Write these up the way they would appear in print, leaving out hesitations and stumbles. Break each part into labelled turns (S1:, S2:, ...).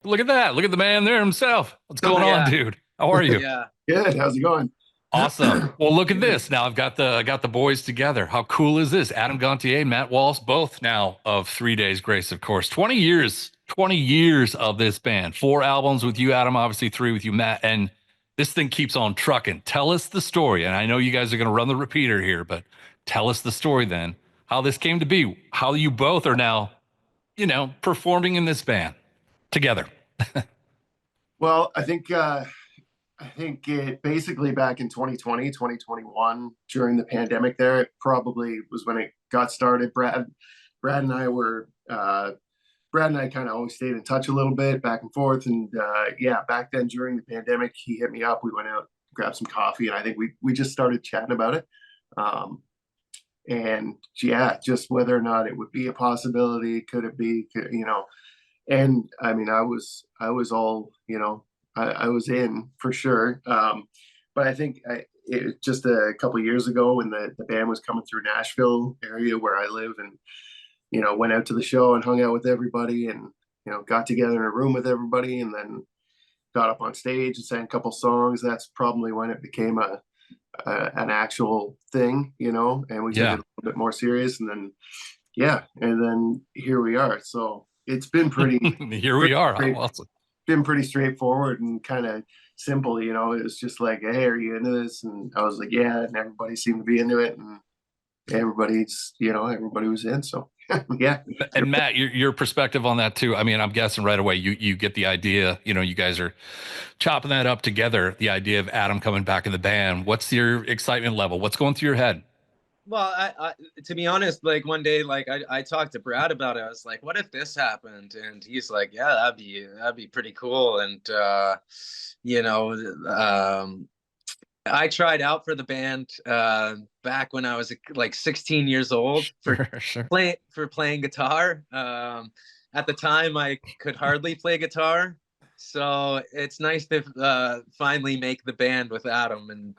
S1: Look at that. Look at the man there himself. What's going on,
S2: Yeah,
S1: dude? How are you?
S2: yeah.
S3: Good. How's it going?
S1: Awesome. Well, look at
S3: Good.
S1: this. Now I got the boys together. How cool is this? Adam Gontier, Matt Walst, both now of 3 Days Grace, of course. 20 years, 20 years of this band. 4 albums with you, Adam, obviously 3 with you, Matt. And this thing keeps on trucking. Tell us the story. And I know you guys are going to run the repeater here, but tell us the story then. How this came to be. How you both are now, performing in this band together.
S3: Well, I think it basically back in 2020, 2021, during the pandemic there, it probably was when it got started. Brad and I were Brad and I kind of always stayed in touch a little bit back and forth. And yeah, back then during the pandemic, he hit me up. We went out, grabbed some coffee, and I think we just started chatting about it. Um, and yeah, just whether or not it would be a possibility, could it be, and I mean, I was all, I was in for sure. But I think just a couple of years ago when the band was coming through Nashville area where I live, and went out to the show and hung out with everybody, and got together in a room with everybody, and then got up on stage and sang a couple songs. That's probably when it became an actual thing, and we took it a
S1: Yeah.
S3: little bit more serious. And then yeah, and then here we are. So it's been pretty
S1: Here we
S3: pretty
S1: are. How
S3: straight,
S1: awesome.
S3: been pretty straightforward and kind of simple. It was just like, hey, are you into this? And I was like, yeah, and everybody seemed to be into it, and everybody was in. So yeah.
S1: And Matt, your perspective on that too. I mean, I'm guessing right away you get the idea. You guys are chopping that up together. The idea of Adam coming back in the band. What's your excitement level? What's going through your head?
S2: Well, to be honest, like one day, like I talked to Brad about it. I was like, "What if this happened?" And he's like, "Yeah, that'd be pretty cool." And you know, um, I tried out for the band back when I was like 16 years old
S1: Sure, sure.
S2: playing guitar. At the time, I could hardly play guitar, so it's nice to finally make the band with Adam. And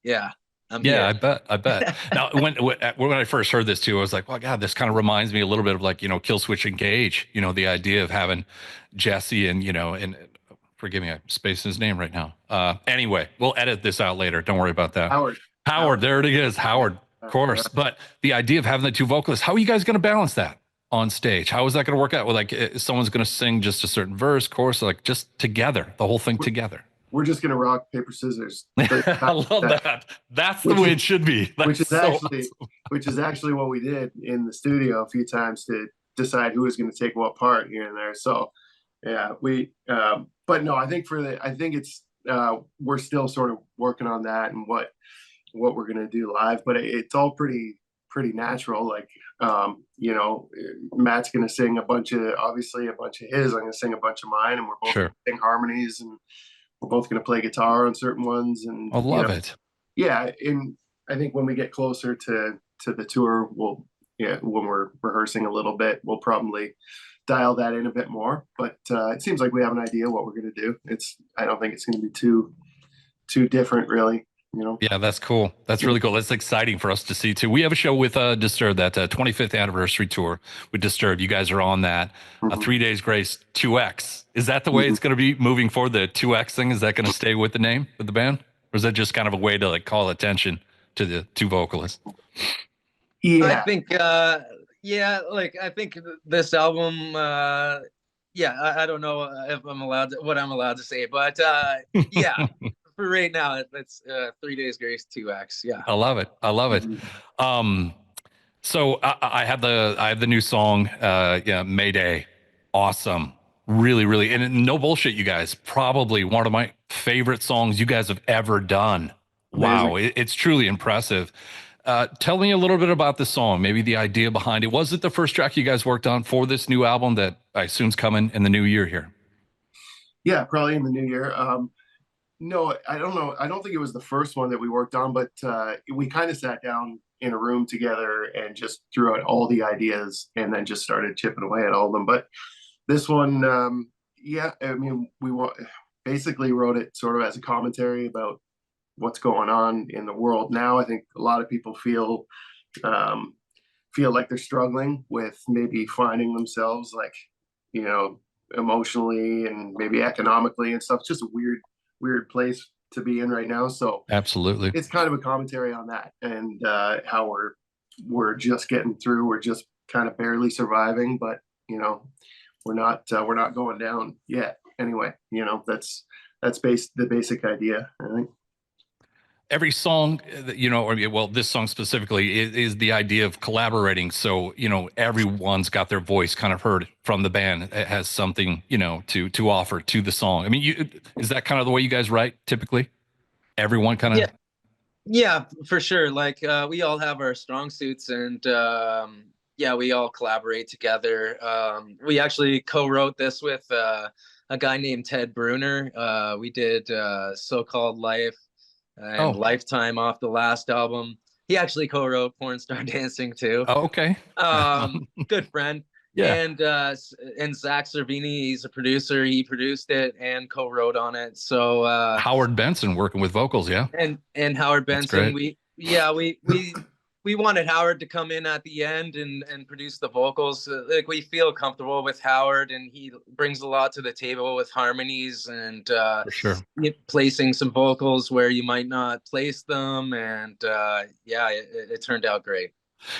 S2: yeah, I'm
S1: Yeah, I
S2: here.
S1: bet. I bet. Now, when I first heard this too, I was like, "Well, God, this kind of reminds me a little bit of like Kill Switch Engage." The idea of having Jesse and forgive me, I'm spacing his name right now. Anyway, we'll edit this out later. Don't worry about that.
S3: Howard.
S1: Howard, there it is, Howard, of
S3: Yeah.
S1: course. But the idea of having the two vocalists, how are you guys going to balance that on stage? How is that going to work out? With like, someone's going to sing just a certain verse, chorus, like just together, the whole thing
S3: we're,
S1: together.
S3: we're just gonna rock paper scissors,
S1: I love that. That's the
S3: which
S1: way
S3: is
S1: it should be.
S3: which
S1: That's
S3: is
S1: so
S3: actually
S1: awesome.
S3: which is actually what we did in the studio a few times to decide who was going to take what part here and there. So yeah, but no, I think it's we're still sort of working on that and what we're going to do live, but it's all pretty natural. Like, Matt's going to sing obviously a bunch of his. I'm going to sing a bunch of mine, and we're both going
S1: Sure.
S3: to sing harmonies, and we're both going to play guitar on certain ones. And
S1: I love it.
S3: yeah, and I think when we get closer to the tour, yeah, when we're rehearsing a little bit, we'll probably dial that in a bit more. But it seems like we have an idea what we're going to do. I don't think it's going to be too different, really.
S1: Yeah, that's cool. That's really cool. That's exciting for us to see too. We have a show with Disturbed, that 25th anniversary tour with Disturbed. You guys are on that.
S3: Mhm.
S1: 3 Days Grace 2X. Is that the way
S3: Mhm.
S1: it's going to be moving forward? The 2X thing, is that going to stay with the name of the band? Or is that just kind of a way to like call attention to the two vocalists?
S2: I
S3: Yeah,
S2: think, yeah, like I think this album, yeah, I don't know if what I'm allowed to say, but yeah, for right now, it's 3 Days Grace 2X. Yeah.
S1: I love it. I love it.
S3: Mhm.
S1: Um, so I have the new song, yeah, Mayday. Awesome. Really, really, and no bullshit, you guys. Probably one of my favorite songs you guys have ever done.
S3: Amazing.
S1: Wow, it's truly impressive. Tell me a little bit about the song, maybe the idea behind it. Was it the first track you guys worked on for this new album that I assume's coming in the new year here?
S3: Yeah, probably in the new year. No, I don't know. I don't think it was the first one that we worked on, but we kind of sat down in a room together and just threw out all the ideas, and then just started chipping away at all of them. But this one, yeah, I mean, basically wrote it sort of as a commentary about what's going on in the world now. I think a lot of people feel like they're struggling with maybe finding themselves, like, you know emotionally and maybe economically and stuff. It's just a weird place to be in right now. So
S1: Absolutely.
S3: it's kind of a commentary on that, and how we're just getting through. We're just kind of barely surviving, but we're not going down yet. Anyway, that's the basic idea, I think.
S1: Every song, or this song specifically is the idea of collaborating. So, everyone's got their voice kind of heard from the band. It has something, to offer to the song. I mean, is that kind of the way you guys write typically? Everyone kind of.
S2: Yeah, for sure. Like, we all have our strong suits, and yeah, we all collaborate together. We actually co-wrote this with a guy named Ted Bruner. We did So-Called Life and Lifetime off the last album. He actually co-wrote Porn Star Dancing too.
S1: Oh, okay.
S2: Good friend.
S1: Yeah.
S2: And Zach Cervini, he's a producer. He produced it and co-wrote on it. So
S1: Howard Benson working with vocals, yeah.
S2: And Howard Benson. We wanted Howard to come in at the end and produce the vocals. Like, we feel comfortable with Howard, and he brings a lot to the table with harmonies and
S1: For sure.
S2: Placing some vocals where you might not place them. And it turned out great.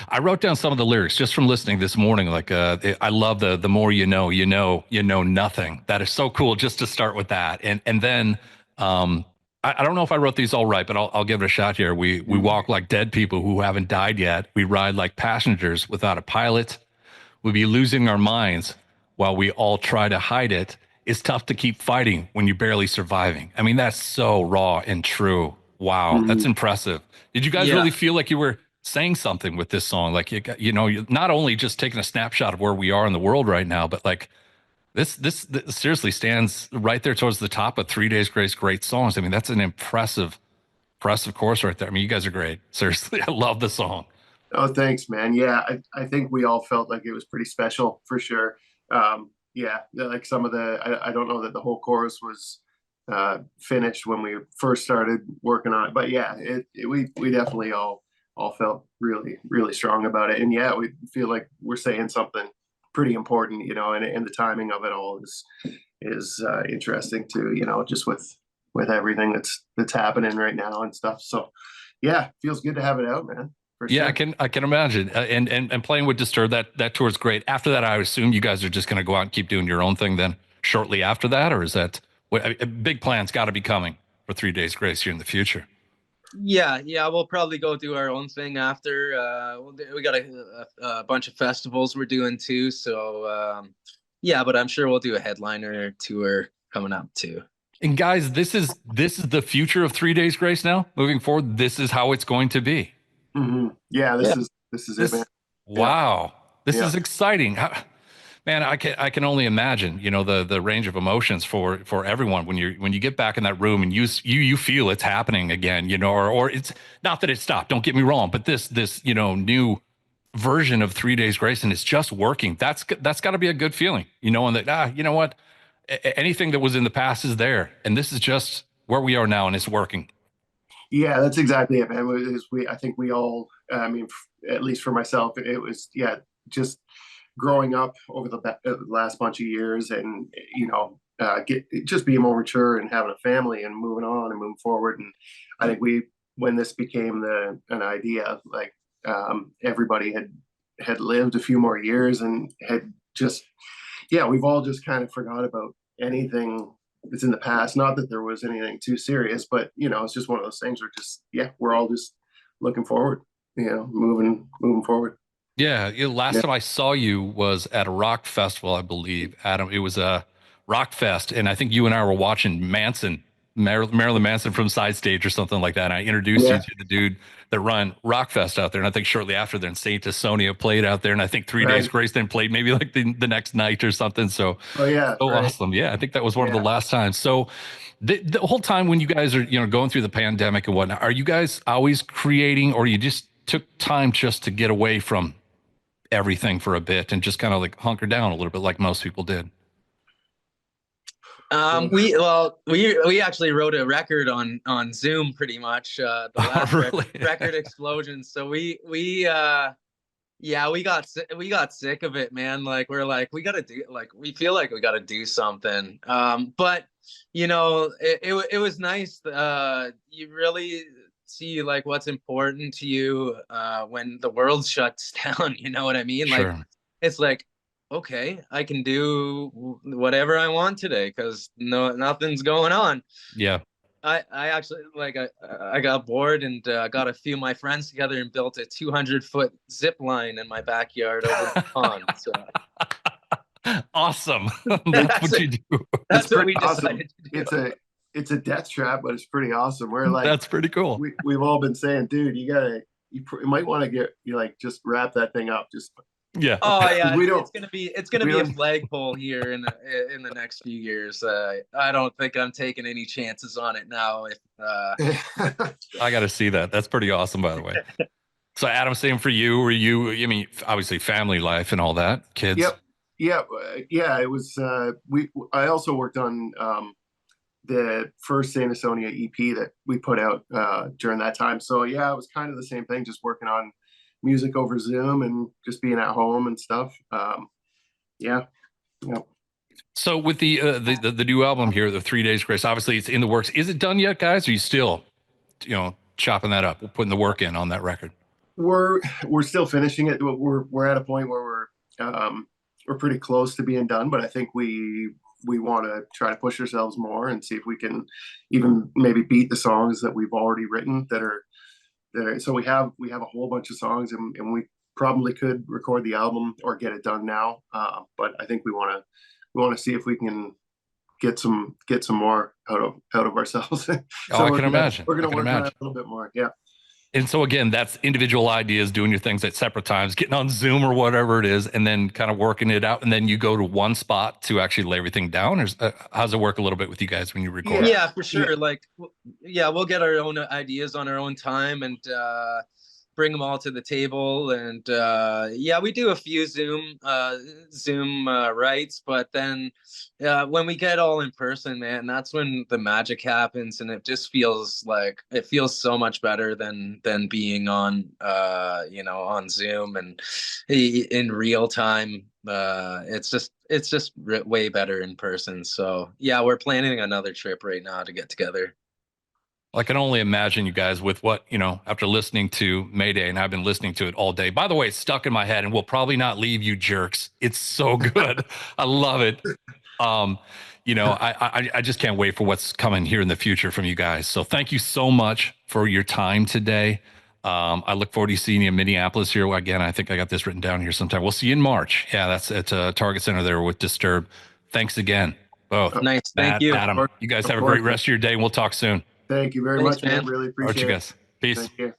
S1: I wrote down some of the lyrics just from listening this morning. Like, I love the more you know nothing. That is so cool. Just to start with that, and then I don't know if I wrote these all right, but I'll give it a shot here. We walk like dead people who haven't died yet. We ride like passengers without a pilot. We'd be losing our minds while we all try to hide it. It's tough to keep fighting when you're barely surviving. I mean, that's so raw and true. Wow, that's impressive. Did you guys really feel like you were saying something with this song? Like, you're not only just taking a snapshot of where we are in the world right now, but like this seriously stands right there towards the top of 3 Days Grace great songs. I mean, that's an impressive chorus right there. I mean, you guys are great. Seriously, I love the song.
S3: Oh, thanks, man. Yeah, I think we all felt like it was pretty special for sure. Yeah, like some of I don't know that the whole chorus was finished when we first started working on it, but yeah, we definitely all felt really, really strong about it. And yeah, we feel like we're saying something pretty important, and the timing of it all is interesting too, just with everything that's happening right now and stuff. So yeah, feels good to have it out, man.
S1: Yeah, sure. I can imagine. And playing with Disturbed, that tour is great. After that, I assume you guys are just going to go out and keep doing your own thing then shortly after that, or is that big plans got to be coming for 3 Days Grace here in the future?
S2: Yeah, we'll probably go do our own thing after. We got a bunch of festivals we're doing too. So yeah, but I'm sure we'll do a headliner tour coming up too.
S1: And guys, this is the future of 3 Days Grace now. Moving forward, this is how it's going to be.
S3: Yeah, this is it, man.
S1: Wow, this is exciting. Man, I can only imagine, the range of emotions for everyone when you get back in that room and you feel it's happening again, or it's not that it stopped. Don't get me wrong, but this new version of 3 Days Grace, and it's just working. That's got to be a good feeling, and that you know what, anything that was in the past is there, and this is just where we are now, and it's working.
S3: Yeah, that's exactly it, man. I think we all, I mean, at least for myself, it was just growing up over the last bunch of years, and just being more mature and having a family and moving on and moving forward. And I think when this became an idea, like everybody had lived a few more years and had just we've all just kind of forgot about anything that's in the past. Not that there was anything too serious, but it's just one of those things where just we're all just looking forward, moving forward.
S1: Yeah, last time I saw you was at a rock festival, I believe, Adam. It was a rock fest, and I think you and I were watching Marilyn Manson from Side Stage or something like that. And I introduced you to the dude that run Rockfest out there, and I think shortly after then, Saint Asonia played out there, and I think 3 Days Grace then played maybe like the next night or something. So, awesome. Yeah, I think that was one of the last times. So, the whole time when you guys are going through the pandemic and whatnot, are you guys always creating, or you just took time just to get away from everything for a bit and just kind of like hunker down a little bit like most people did?
S2: We actually wrote a record on Zoom pretty much, the last record Explosion. So we Yeah, we got sick of it, man. Like we're like we gotta do like we feel like we gotta do something. But you know, it was nice. You really see like what's important to you when the world shuts down. You know what I mean? Like
S1: Sure.
S2: it's like okay, I can do whatever I want today because nothing's going on.
S1: Yeah.
S2: I actually like I got bored and got a few of my friends together and built a 200-foot zip line in my backyard over the pond. So
S1: Awesome. That's what you do.
S2: that's what
S3: pretty
S2: we
S3: awesome.
S2: decided to do.
S3: It's a death trap, but it's pretty awesome. We're like,
S1: That's pretty cool.
S3: we've all been saying, dude, you might want to get you like just wrap that thing up. Just
S1: Yeah.
S2: Oh yeah,
S3: we don't.
S2: it's gonna
S3: we
S2: be a
S3: don't-
S2: flagpole here in the next few years. I don't think I'm taking any chances on it now. If
S1: I got to see that. That's pretty awesome, by the way. So, Adam, same for you. Were you, I mean, obviously family life and all that, kids?
S3: Yep. Yeah. Yeah. It was. I also worked on the first Saint Asonia EP that we put out during that time. So yeah, it was kind of the same thing, just working on music over Zoom and just being at home and stuff. Yeah. Yeah.
S1: So with the new album here, the 3 Days Grace, obviously it's in the works. Is it done yet, guys? Are you still, chopping that up, putting the work in on that record?
S3: We're still finishing it. We're at a point where we're pretty close to being done, but I think we want to try to push ourselves more and see if we can even maybe beat the songs that we've already written that are so we have a whole bunch of songs and we probably could record the album or get it done now. But I think we want to see if we can get some more out of ourselves. So
S1: I can imagine.
S3: We're gonna work on it a little bit more. Yeah.
S1: And so again, that's individual ideas, doing your things at separate times, getting on Zoom or whatever it is, and then kind of working it out. And then you go to one spot to actually lay everything down. Or how's it work a little bit with you guys when you record?
S2: Yeah, for sure. Like, yeah, we'll get our own ideas on our own time and bring them all to the table. And yeah, we do a few Zoom writes, but then when we get all in person, man, that's when the magic happens, and it just feels so much better than being on on Zoom and in real time. It's just way better in person. So yeah, we're planning another trip right now to get together.
S1: I can only imagine you guys with what, after listening to Mayday, and I've been listening to it all day. By the way, it's stuck in my head and will probably not leave, you jerks. It's so good. I love it. I just can't wait for what's coming here in the future from you guys. So thank you so much for your time today. I look forward to seeing you in Minneapolis here. Again, I think I got this written down here sometime. We'll see you in March. Yeah, that's at Target Center there with Disturb. Thanks again. Both.
S2: Nice. Thank you.
S1: Adam, you guys have a great rest of your day, and we'll talk soon.
S3: Thank you very much, man. Really appreciate it.
S1: You guys. Peace.
S3: Thank you.